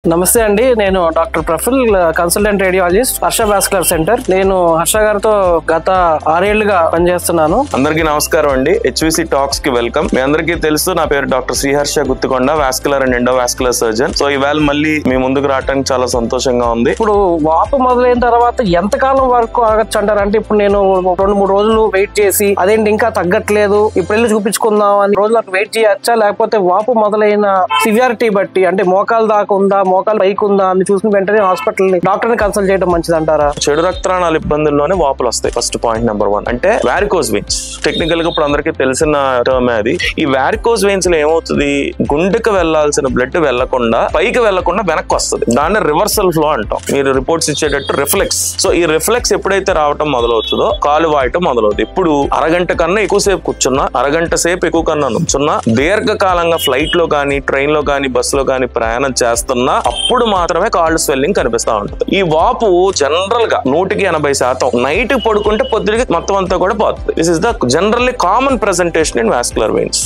నమస్తే అండి, నేను doctor Praful, consultant radiologist, Harsha vascular centre. నేను హర్ష గారితో గత 6 ఏళ్లుగా పనిచేస్తున్నాను. అందరికీ నమస్కారం అండి. HVC టాక్స్ కి వెల్కమ్. మీ అందరికీ తెలుసు, నా పేరు doctor Sriharsha Guthikonda, vascular and endovascular surgeon. So ఈవేళ మళ్ళీ మీ ముందుకు రావడానికి చాలా సంతోషంగా ఉంది. ఇప్పుడు వాపు మొదలైన తర్వాత ఎంతకాలం వరకు ఆగచ్చు అంటారు? అంటే ఇప్పుడు నేను 2-3 రోజులు వెయిట్ చేసి అదేంటి ఇంకా తగ్గట్లేదు, ఇప్పుడు వెళ్ళి చూపించుకుందాం అని రోజులు వెయిట్ చేయొచ్చా? లేకపోతే వాపు మొదలైన సివియారిటీ బట్టి, అంటే మోకాలు దాకా ఉందా, మోకాలు పైకి ఉందా అని చూసిన వెంటనే హాస్పిటల్ డాక్టర్ ని కన్సల్ట్ చేయడం మంచిది అంటారా? చెడు రక్తనాళాల ఇబ్బందుల్లోనే వాపులు వస్తాయి. ఫస్ట్ పాయింట్ నెంబర్ 1 అంటే వారికోస్ వెయిన్స్. టెక్నికల్ గా ఇప్పుడు అందరికీ తెలిసిన టర్మ్ అది. ఈ వారికోస్ వెయిన్స్ లో ఏమవుతుంది, గుండెకి వెళ్లాల్సిన బ్లడ్ వెళ్లకుండా పైకి వెళ్లకుండా వెనక్కి వస్తుంది. దాన్ని రివర్సల్ ఫ్లో అంటాం. మీరు రిపోర్ట్స్ ఇచ్చేటట్టు రిఫ్లెక్స్. సో ఈ రిఫ్లెక్స్ ఎప్పుడైతే రావటం మొదలవుతుందో కాలు వాయటం మొదలవుతుంది. ఇప్పుడు అరగంట కన్నా ఎక్కువసేపు కూర్చున్నా, అరగంట సేపు ఎక్కువ కన్నా నుంచున్నా, దీర్ఘకాలంగా ఫ్లైట్ లో కానీ, ట్రైన్ లో కానీ, బస్సులో కానీ ప్రయాణం చేస్తున్నా అప్పుడు మాత్రమే కాళ్ళు స్వెల్లింగ్ కనిపిస్తా ఉంటుంది. ఈ వాపు జనరల్ గా 100% నైట్ పడుకుంటే పొద్దుడికి మొత్తం అంతా కూడా పోతుంది. This is the generally common presentation in vascular veins.